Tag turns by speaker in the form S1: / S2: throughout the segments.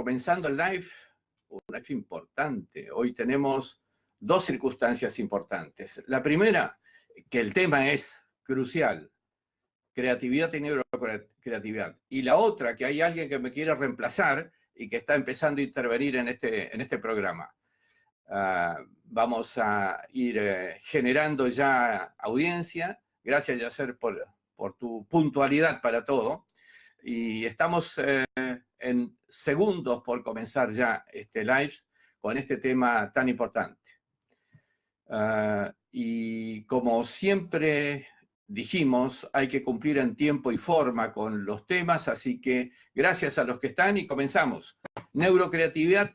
S1: comenzando el live, un live importante. Hoy tenemos dos circunstancias importantes. La primera, que el tema es crucial, creatividad y neurocreatividad. Y la otra, que hay alguien que me quiere reemplazar y que está empezando a intervenir en este programa. Vamos a ir generando ya audiencia. Gracias, Yacer, por tu puntualidad para todo. Y estamos en segundos por comenzar ya este live con este tema tan importante. Y como siempre dijimos, hay que cumplir en tiempo y forma con los temas, así que gracias a los que están y comenzamos. Neurocreatividad,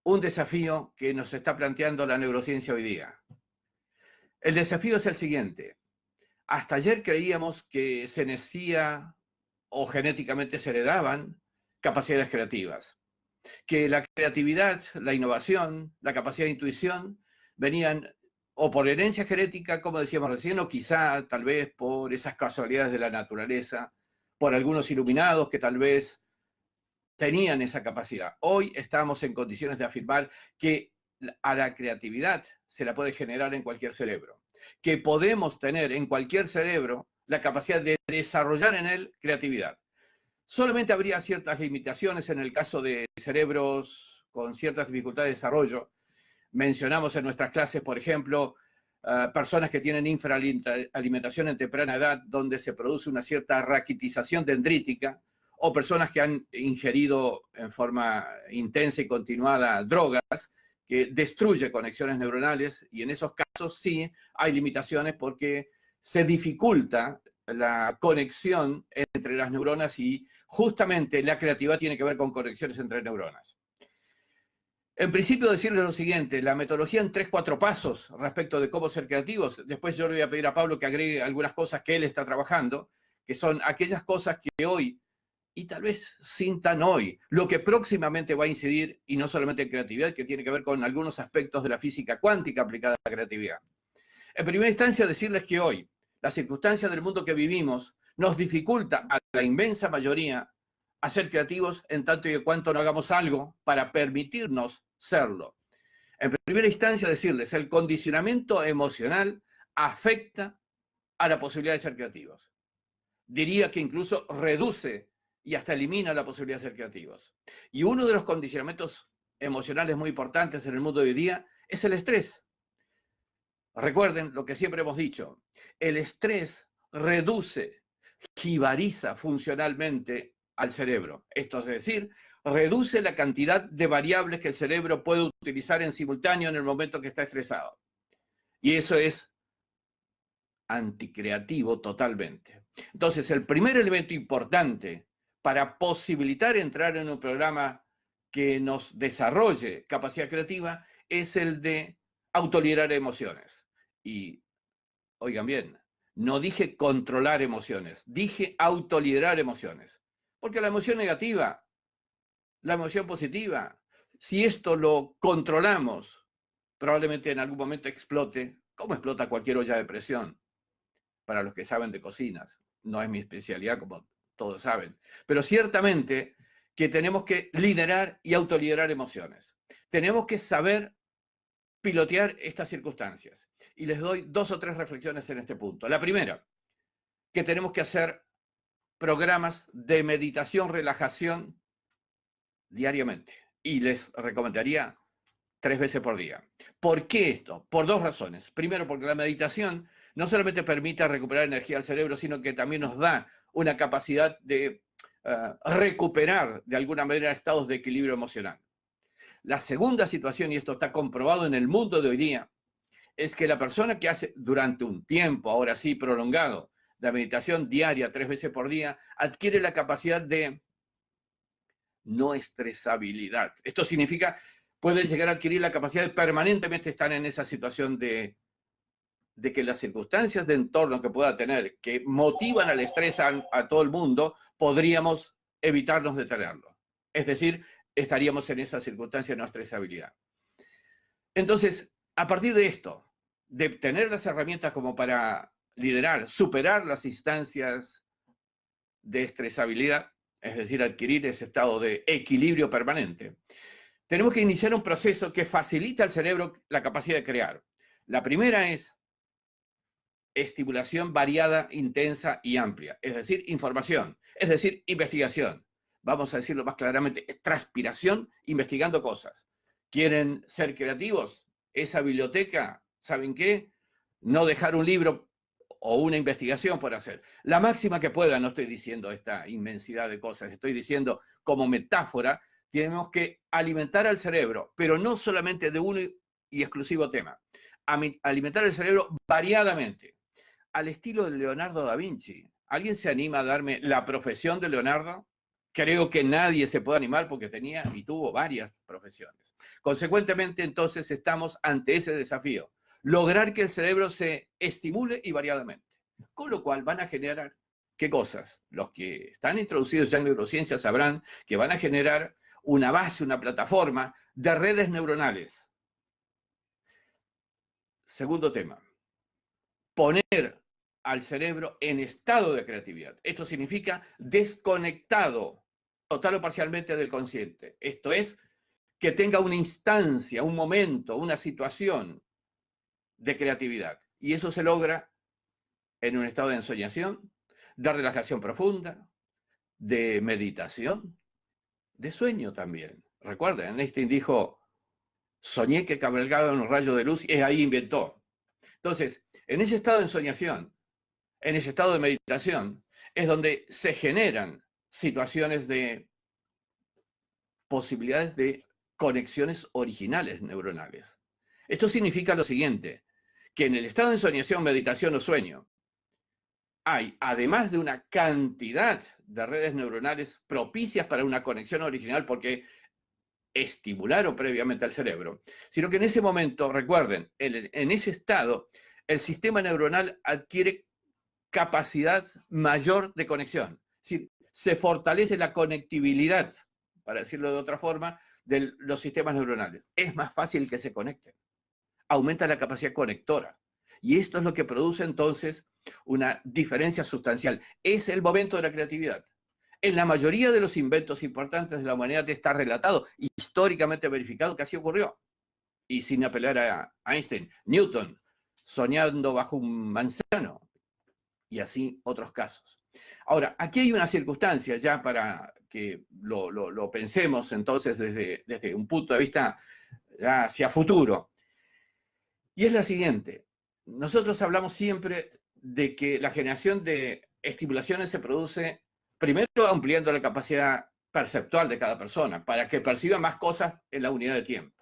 S1: un desafío que nos está planteando la neurociencia hoy día. El desafío es el siguiente. Hasta ayer creíamos que se nacía o genéticamente se heredaban capacidades creativas, que la creatividad, la innovación, la capacidad de intuición venían o por herencia genética, como decíamos recién, o quizá tal vez por esas casualidades de la naturaleza, por algunos iluminados que tal vez tenían esa capacidad. Hoy estamos en condiciones de afirmar que a la creatividad se la puede generar en cualquier cerebro, que podemos tener en cualquier cerebro la capacidad de desarrollar en él creatividad. Solamente habría ciertas limitaciones en el caso de cerebros con ciertas dificultades de desarrollo. Mencionamos en nuestras clases, por ejemplo, personas que tienen infraalimentación en temprana edad, donde se produce una cierta raquitización dendrítica, o personas que han ingerido en forma intensa y continuada drogas, que destruye conexiones neuronales, y en esos casos sí hay limitaciones porque se dificulta la conexión entre las neuronas y justamente la creatividad tiene que ver con conexiones entre neuronas. En principio decirles lo siguiente, la metodología en 3-4 pasos respecto de cómo ser creativos, después yo le voy a pedir a Pablo que agregue algunas cosas que él está trabajando, que son aquellas cosas que hoy, y tal vez sin tan hoy, lo que próximamente va a incidir, y no solamente en creatividad, que tiene que ver con algunos aspectos de la física cuántica aplicada a la creatividad. En primera instancia, decirles que hoy, las circunstancias del mundo que vivimos nos dificulta a la inmensa mayoría a ser creativos en tanto y en cuanto no hagamos algo para permitirnos serlo. En primera instancia, decirles, el condicionamiento emocional afecta a la posibilidad de ser creativos. Diría que incluso reduce y hasta elimina la posibilidad de ser creativos. Y uno de los condicionamientos emocionales muy importantes en el mundo de hoy día es el estrés. Recuerden lo que siempre hemos dicho, el estrés reduce, jibariza funcionalmente al cerebro. Esto es decir, reduce la cantidad de variables que el cerebro puede utilizar en simultáneo en el momento que está estresado. Y eso es anticreativo totalmente. Entonces, el primer elemento importante para posibilitar entrar en un programa que nos desarrolle capacidad creativa es el de autoliderar emociones. Y, oigan bien, no dije controlar emociones, dije autoliderar emociones. Porque la emoción negativa, la emoción positiva, si esto lo controlamos, probablemente en algún momento explote, como explota cualquier olla de presión. Para los que saben de cocinas, no es mi especialidad, como todos saben. Pero ciertamente que tenemos que liderar y autoliderar emociones. Tenemos que saber pilotear estas circunstancias. Y les doy 2 o 3 reflexiones en este punto. La primera, que tenemos que hacer programas de meditación, relajación diariamente. Y les recomendaría 3 veces por día. ¿Por qué esto? Por 2 razones. Primero, porque la meditación no solamente permite recuperar energía al cerebro, sino que también nos da una capacidad de recuperar de alguna manera estados de equilibrio emocional. La segunda situación, y esto está comprobado en el mundo de hoy día, es que la persona que hace durante un tiempo, ahora sí prolongado, de meditación diaria 3 veces por día, adquiere la capacidad de no estresabilidad. Esto significa, puede llegar a adquirir la capacidad de permanentemente estar en esa situación de que las circunstancias de entorno que pueda tener, que motivan al estrés a todo el mundo, podríamos evitarnos de tenerlo. Es decir, estaríamos en esa circunstancia de no estresabilidad. Entonces, a partir de esto, de tener las herramientas como para liderar, superar las instancias de estresabilidad, es decir, adquirir ese estado de equilibrio permanente, tenemos que iniciar un proceso que facilita al cerebro la capacidad de crear. La primera es estimulación variada, intensa y amplia, es decir, información, es decir, investigación. Vamos a decirlo más claramente, es transpiración investigando cosas. ¿Quieren ser creativos? Esa biblioteca, ¿saben qué? No dejar un libro o una investigación por hacer. La máxima que pueda, no estoy diciendo esta inmensidad de cosas, estoy diciendo como metáfora, tenemos que alimentar al cerebro, pero no solamente de uno y exclusivo tema. Alimentar el cerebro variadamente, al estilo de Leonardo da Vinci. ¿Alguien se anima a darme la profesión de Leonardo? Creo que nadie se puede animar porque tenía y tuvo varias profesiones. Consecuentemente, entonces, estamos ante ese desafío. Lograr que el cerebro se estimule y variadamente. Con lo cual van a generar, ¿qué cosas? Los que están introducidos ya en neurociencia sabrán que van a generar una base, una plataforma de redes neuronales. Segundo tema, poner al cerebro en estado de creatividad. Esto significa desconectado total o parcialmente del consciente. Esto es, que tenga una instancia, un momento, una situación de creatividad. Y eso se logra en un estado de ensoñación, de relajación profunda, de meditación, de sueño también. Recuerden, Einstein dijo, soñé que cabalgaba en un rayo de luz y ahí inventó. Entonces, en ese estado de ensoñación, en ese estado de meditación, es donde se generan situaciones de posibilidades de conexiones originales neuronales. Esto significa lo siguiente, que en el estado de ensoñación, meditación o sueño, hay, además de una cantidad de redes neuronales propicias para una conexión original porque estimularon previamente al cerebro, sino que en ese momento, recuerden, en ese estado, el sistema neuronal adquiere capacidad mayor de conexión. Es decir, se fortalece la conectividad, para decirlo de otra forma, de los sistemas neuronales. Es más fácil que se conecten. Aumenta la capacidad conectora. Y esto es lo que produce entonces una diferencia sustancial. Es el momento de la creatividad. En la mayoría de los inventos importantes de la humanidad está relatado, históricamente verificado que así ocurrió. Y sin apelar a Einstein, Newton, soñando bajo un manzano, y así otros casos. Ahora, aquí hay una circunstancia ya para que lo pensemos entonces desde un punto de vista ya hacia futuro. Y es la siguiente. Nosotros hablamos siempre de que la generación de estimulaciones se produce primero ampliando la capacidad perceptual de cada persona para que perciba más cosas en la unidad de tiempo.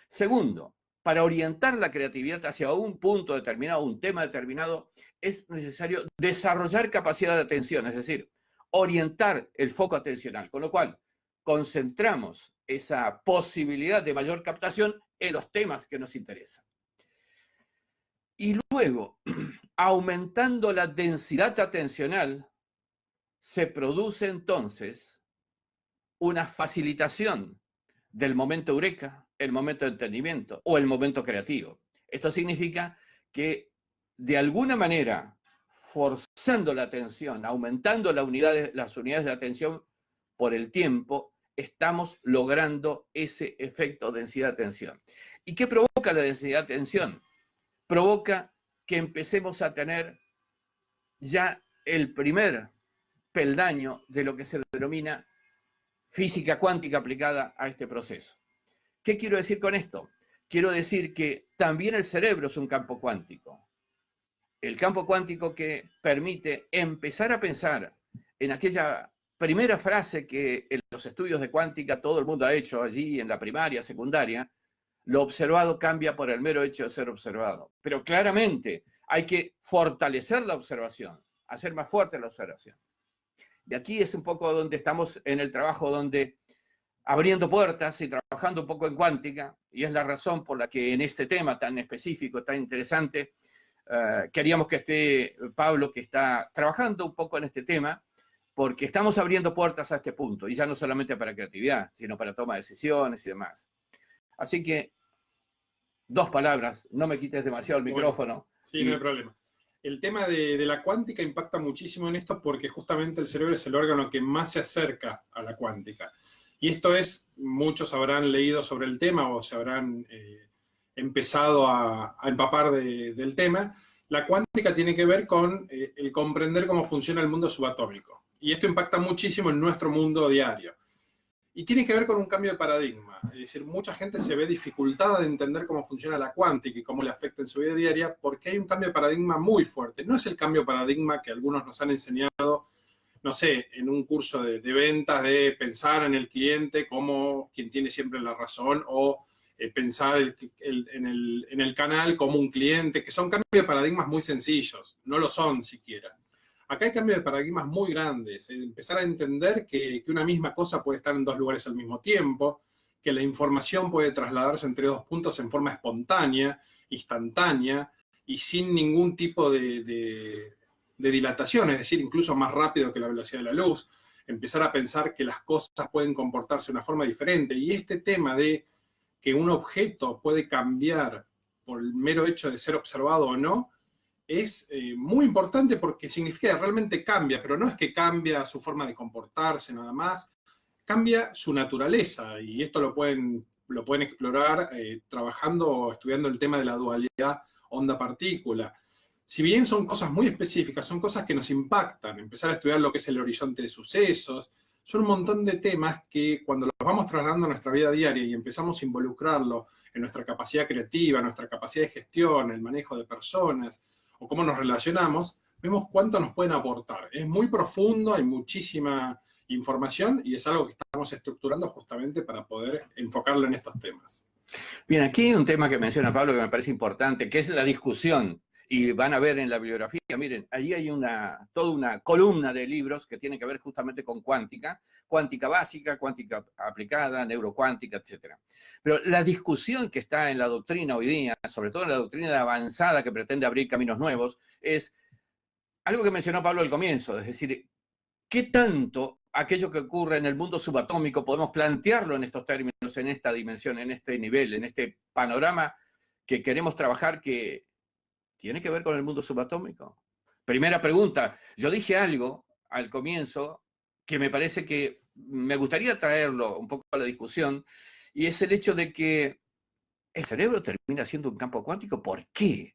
S1: Segundo, para orientar la creatividad hacia un punto determinado, un tema determinado, es necesario desarrollar capacidad de atención, es decir, orientar el foco atencional, con lo cual concentramos esa posibilidad de mayor captación en los temas que nos interesan. Y luego, aumentando la densidad atencional, se produce entonces una facilitación del momento eureka, el momento de entendimiento o el momento creativo. Esto significa que de alguna manera, forzando la atención, aumentando las unidades de atención por el tiempo, estamos logrando ese efecto de densidad de atención. ¿Y qué provoca la densidad de atención? Provoca que empecemos a tener ya el primer peldaño de lo que se denomina física cuántica aplicada a este proceso. ¿Qué quiero decir con esto? Quiero decir que también el cerebro es un campo cuántico. El campo cuántico que permite empezar a pensar en aquella primera frase que en los estudios de cuántica todo el mundo ha hecho allí en la primaria, secundaria, lo observado cambia por el mero hecho de ser observado. Pero claramente hay que fortalecer la observación, hacer más fuerte la observación. Y aquí es un poco donde estamos en el trabajo, donde abriendo puertas y trabajando un poco en cuántica, y es la razón por la que en este tema tan específico, tan interesante, queríamos que esté Pablo, que está trabajando un poco en este tema, porque estamos abriendo puertas a este punto, y ya no solamente para creatividad, sino para toma de decisiones y demás. Así que, 2 palabras, no me quites demasiado el micrófono.
S2: Sí, no hay problema. El tema de la cuántica impacta muchísimo en esto porque justamente el cerebro es el órgano que más se acerca a la cuántica. Y esto es, muchos habrán leído sobre el tema o se habrán empezado a empapar del tema. La cuántica tiene que ver con el comprender cómo funciona el mundo subatómico. Y esto impacta muchísimo en nuestro mundo diario. Y tiene que ver con un cambio de paradigma. Es decir, mucha gente se ve dificultada de entender cómo funciona la cuántica y cómo le afecta en su vida diaria porque hay un cambio de paradigma muy fuerte. No es el cambio de paradigma que algunos nos han enseñado, no sé, en un curso de ventas, de pensar en el cliente como quien tiene siempre la razón o pensar en el canal como un cliente, que son cambios de paradigmas muy sencillos. No lo son siquiera. Acá hay cambios de paradigmas muy grandes. Empezar a entender que una misma cosa puede estar en dos lugares al mismo tiempo, que la información puede trasladarse entre dos puntos en forma espontánea, instantánea y sin ningún tipo de dilatación, es decir, incluso más rápido que la velocidad de la luz. Empezar a pensar que las cosas pueden comportarse de una forma diferente. Y este tema de que un objeto puede cambiar por el mero hecho de ser observado o no, es muy importante porque significa que realmente cambia, pero no es que cambia su forma de comportarse nada más, cambia su naturaleza, y esto lo pueden explorar trabajando o estudiando el tema de la dualidad onda-partícula. Si bien son cosas muy específicas, son cosas que nos impactan, empezar a estudiar lo que es el horizonte de sucesos, son un montón de temas que cuando los vamos trasladando a nuestra vida diaria y empezamos a involucrarlo en nuestra capacidad creativa, nuestra capacidad de gestión, el manejo de personas, o cómo nos relacionamos, vemos cuánto nos pueden aportar. Es muy profundo, hay muchísima información y es algo que estamos estructurando justamente para poder enfocarlo en estos temas.
S1: Bien, aquí hay un tema que menciona Pablo que me parece importante, que es la discusión. Y van a ver en la bibliografía, miren, allí hay toda una columna de libros que tienen que ver justamente con cuántica, cuántica básica, cuántica aplicada, neurocuántica, etc. Pero la discusión que está en la doctrina hoy día, sobre todo en la doctrina avanzada que pretende abrir caminos nuevos, es algo que mencionó Pablo al comienzo, es decir, ¿qué tanto aquello que ocurre en el mundo subatómico podemos plantearlo en estos términos, en esta dimensión, en este nivel, en este panorama que queremos trabajar que tiene que ver con el mundo subatómico? Primera pregunta, yo dije algo al comienzo que me parece que me gustaría traerlo un poco a la discusión, y es el hecho de que el cerebro termina siendo un campo cuántico. ¿Por qué?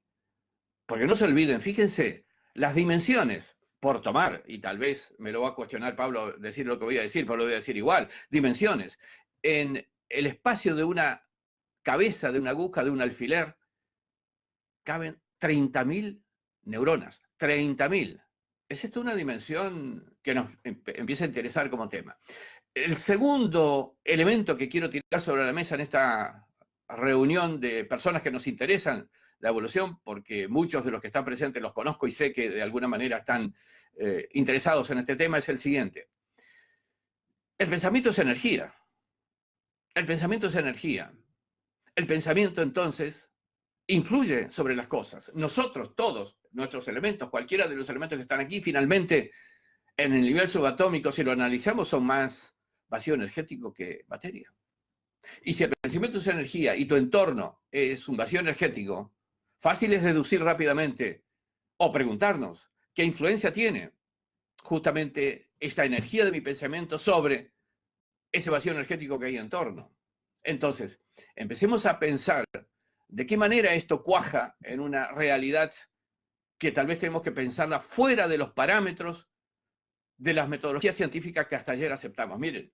S1: Porque no se olviden, fíjense, las dimensiones, por tomar, y tal vez me lo va a cuestionar Pablo decir lo que voy a decir, pero lo voy a decir igual, dimensiones. En el espacio de una cabeza, de una aguja, de un alfiler, caben 30.000 neuronas, 30.000. Es esto una dimensión que nos empieza a interesar como tema. El segundo elemento que quiero tirar sobre la mesa en esta reunión de personas que nos interesan la evolución, porque muchos de los que están presentes los conozco y sé que de alguna manera están interesados en este tema, es el siguiente. El pensamiento es energía. El pensamiento es energía. El pensamiento, entonces, influye sobre las cosas. Nosotros, todos, nuestros elementos, cualquiera de los elementos que están aquí, finalmente, en el nivel subatómico, si lo analizamos, son más vacío energético que materia. Y si el pensamiento es energía y tu entorno es un vacío energético, fácil es deducir rápidamente o preguntarnos qué influencia tiene justamente esta energía de mi pensamiento sobre ese vacío energético que hay en torno. Entonces, empecemos a pensar de qué manera esto cuaja en una realidad que tal vez tenemos que pensarla fuera de los parámetros de las metodologías científicas que hasta ayer aceptamos. Miren,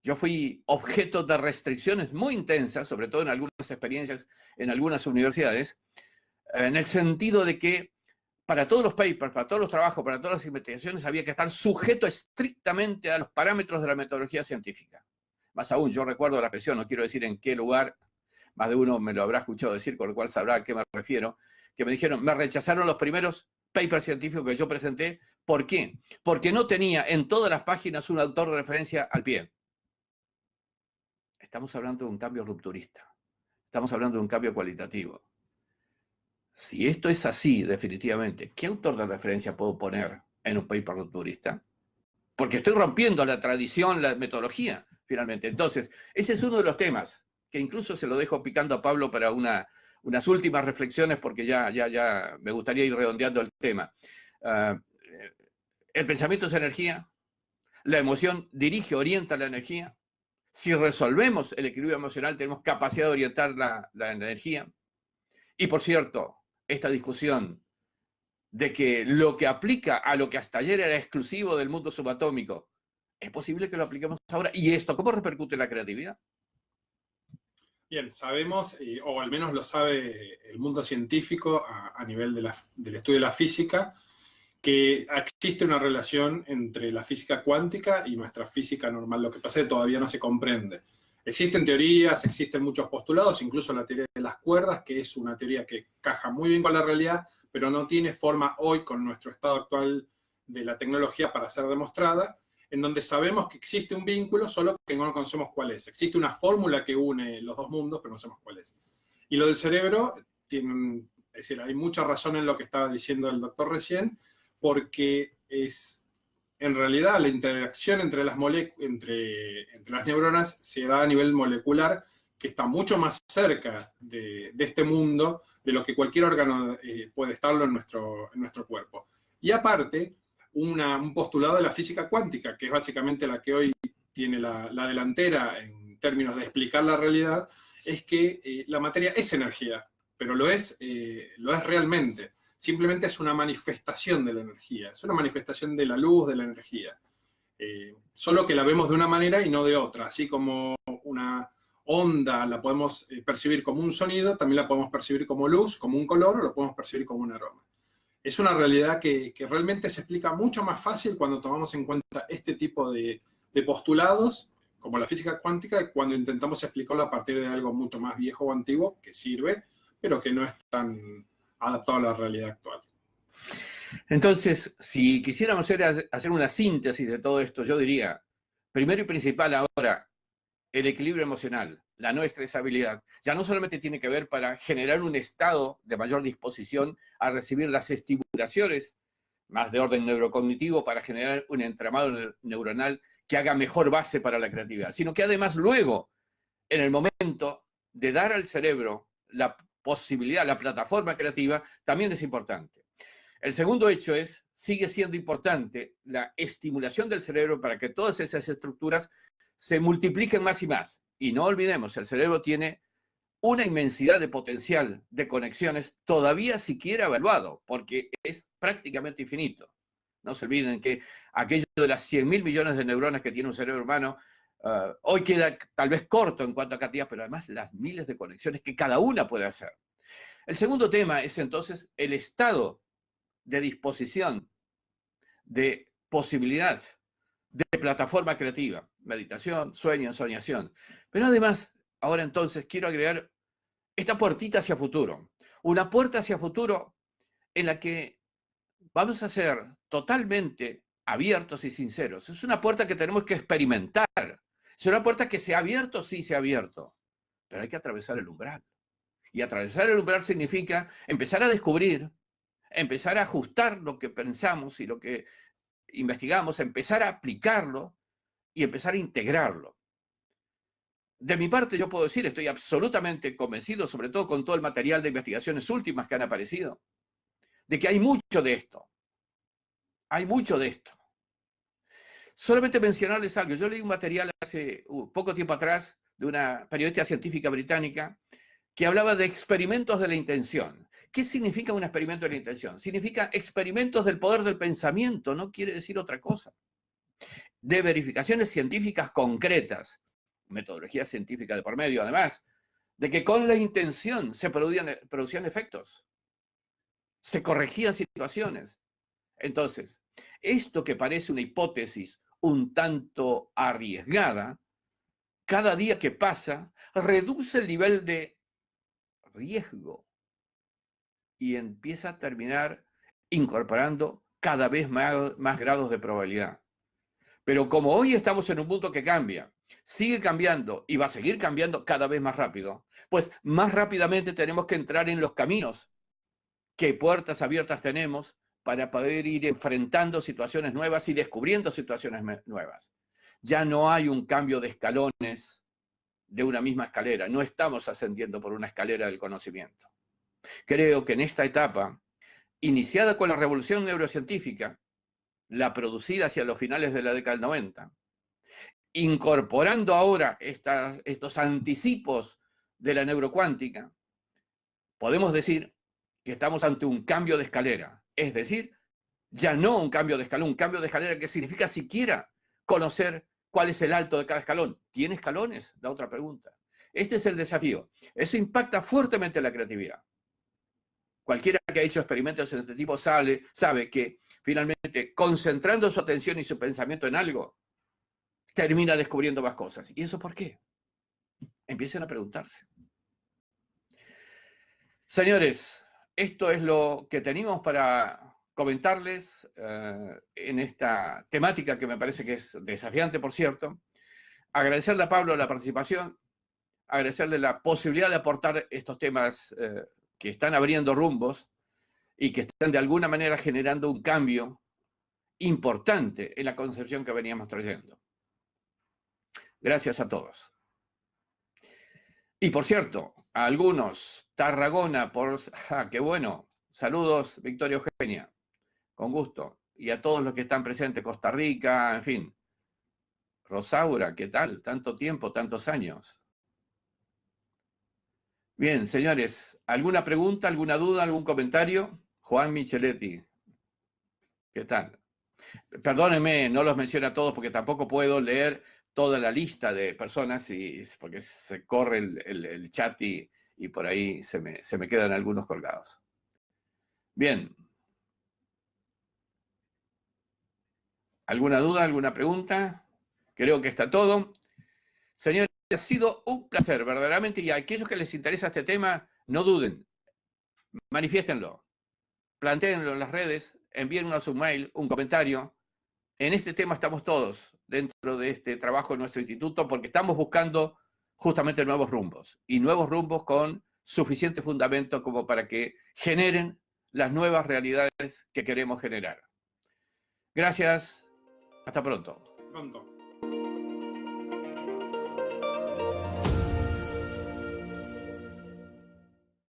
S1: yo fui objeto de restricciones muy intensas, sobre todo en algunas experiencias en algunas universidades, en el sentido de que para todos los papers, para todos los trabajos, para todas las investigaciones, había que estar sujeto estrictamente a los parámetros de la metodología científica. Más aún, yo recuerdo la presión, no quiero decir en qué lugar, más de uno me lo habrá escuchado decir, con lo cual sabrá a qué me refiero, que me dijeron, me rechazaron los primeros papers científicos que yo presenté. ¿Por qué? Porque no tenía en todas las páginas un autor de referencia al pie. Estamos hablando de un cambio rupturista. Estamos hablando de un cambio cualitativo. Si esto es así, definitivamente, ¿qué autor de referencia puedo poner en un paper rupturista? Porque estoy rompiendo la tradición, la metodología, finalmente. Entonces, ese es uno de los temas que incluso se lo dejo picando a Pablo para una unas últimas reflexiones porque ya me gustaría ir redondeando el tema. El pensamiento es energía, la emoción dirige, orienta la energía. Si resolvemos el equilibrio emocional, tenemos capacidad de orientar la energía. Y por cierto, esta discusión de que lo que aplica a lo que hasta ayer era exclusivo del mundo subatómico, ¿es posible que lo apliquemos ahora? ¿Y esto cómo repercute en la creatividad?
S2: Bien, sabemos, o al menos lo sabe el mundo científico a nivel del estudio de la física, que existe una relación entre la física cuántica y nuestra física normal. Lo que pasa es que todavía no se comprende. Existen teorías, existen muchos postulados, incluso la teoría de las cuerdas, que es una teoría que caja muy bien con la realidad, pero no tiene forma hoy con nuestro estado actual de la tecnología para ser demostrada, en donde sabemos que existe un vínculo, solo que no conocemos cuál es. Existe una fórmula que une los dos mundos, pero no sabemos cuál es. Y lo del cerebro, es decir, hay mucha razón en lo que estaba diciendo el doctor recién, porque es, en realidad, la interacción entre las neuronas se da a nivel molecular, que está mucho más cerca de este mundo de lo que cualquier órgano puede estarlo en nuestro cuerpo. Y aparte, un postulado de la física cuántica, que es básicamente la que hoy tiene la delantera en términos de explicar la realidad, es que la materia es energía, pero lo es realmente. Simplemente es una manifestación de la energía, es una manifestación de la luz, de la energía. Solo que la vemos de una manera y no de otra. Así como una onda la podemos percibir como un sonido, también la podemos percibir como luz, como un color, o lo podemos percibir como un aroma. Es una realidad que realmente se explica mucho más fácil cuando tomamos en cuenta este tipo de postulados, como la física cuántica, cuando intentamos explicarlo a partir de algo mucho más viejo o antiguo, que sirve, pero que no es tan adaptado a la realidad actual.
S1: Entonces, si quisiéramos hacer una síntesis de todo esto, yo diría, primero y principal ahora, el equilibrio emocional, la no estresabilidad, ya no solamente tiene que ver para generar un estado de mayor disposición a recibir las estimulaciones más de orden neurocognitivo para generar un entramado neuronal que haga mejor base para la creatividad, sino que además luego, en el momento de dar al cerebro la posibilidad, la plataforma creativa, también es importante. El segundo hecho sigue siendo importante la estimulación del cerebro para que todas esas estructuras se multipliquen más y más. Y no olvidemos, el cerebro tiene una inmensidad de potencial de conexiones todavía siquiera evaluado, porque es prácticamente infinito. No se olviden que aquello de las 100.000 millones de neuronas que tiene un cerebro humano, hoy queda tal vez corto en cuanto a cantidad, pero además las miles de conexiones que cada una puede hacer. El segundo tema es entonces el estado de disposición, de posibilidad, de plataforma creativa, meditación, sueño, ensoñación. Pero además, ahora entonces quiero agregar esta puertita hacia futuro, una puerta hacia futuro en la que vamos a ser totalmente abiertos y sinceros. Es una puerta que tenemos que experimentar. Es una puerta que se ha abierto, sí se ha abierto, pero hay que atravesar el umbral. Y atravesar el umbral significa empezar a descubrir, empezar a ajustar lo que pensamos y lo que investigamos, empezar a aplicarlo y empezar a integrarlo. De mi parte, yo puedo decir, estoy absolutamente convencido, sobre todo con todo el material de investigaciones últimas que han aparecido, de que hay mucho de esto. Hay mucho de esto. Solamente mencionarles algo. Yo leí un material hace poco tiempo atrás de una periodista científica británica que hablaba de experimentos de la intención. ¿Qué significa un experimento de la intención? Significa experimentos del poder del pensamiento, no quiere decir otra cosa. De verificaciones científicas concretas, metodología científica de por medio, además, de que con la intención se producían efectos, se corregían situaciones. Entonces, esto que parece una hipótesis un tanto arriesgada, cada día que pasa, reduce el nivel de riesgo y empieza a terminar incorporando cada vez más grados de probabilidad. Pero como hoy estamos en un mundo que cambia, sigue cambiando y va a seguir cambiando cada vez más rápido, pues más rápidamente tenemos que entrar en los caminos, qué puertas abiertas tenemos para poder ir enfrentando situaciones nuevas y descubriendo situaciones nuevas. Ya no hay un cambio de escalones de una misma escalera, no estamos ascendiendo por una escalera del conocimiento. Creo que en esta etapa, iniciada con la revolución neurocientífica, la producida hacia los finales de la década del 90, incorporando ahora estos anticipos de la neurocuántica, podemos decir que estamos ante un cambio de escalera. Es decir, ya no un cambio de escalón, un cambio de escalera que significa siquiera conocer cuál es el alto de cada escalón. ¿Tiene escalones? La otra pregunta. Este es el desafío. Eso impacta fuertemente la creatividad. Cualquiera que ha hecho experimentos de este tipo sabe que finalmente concentrando su atención y su pensamiento en algo, termina descubriendo más cosas. ¿Y eso por qué? Empiecen a preguntarse. Señores, esto es lo que teníamos para comentarles en esta temática que me parece que es desafiante, por cierto. Agradecerle a Pablo la participación, agradecerle la posibilidad de aportar estos temas que están abriendo rumbos y que están de alguna manera generando un cambio importante en la concepción que veníamos trayendo. Gracias a todos. Y por cierto, a algunos, Tarragona, qué bueno, saludos, Victoria Eugenia, con gusto. Y a todos los que están presentes, Costa Rica, en fin. Rosaura, ¿qué tal? Tanto tiempo, tantos años. Bien, señores, ¿alguna pregunta, alguna duda, algún comentario? Juan Micheletti, ¿qué tal? Perdónenme, no los menciono a todos porque tampoco puedo leer toda la lista de personas porque se corre el chat y por ahí se me quedan algunos colgados. Bien. ¿Alguna duda, alguna pregunta? Creo que está todo. Señores, ha sido un placer, verdaderamente, y a aquellos que les interesa este tema, no duden, manifiéstenlo, plantéenlo en las redes, envíennos un mail, un comentario. En este tema estamos todos dentro de este trabajo en nuestro instituto porque estamos buscando justamente nuevos rumbos y nuevos rumbos con suficiente fundamento como para que generen las nuevas realidades que queremos generar. Gracias. Hasta pronto.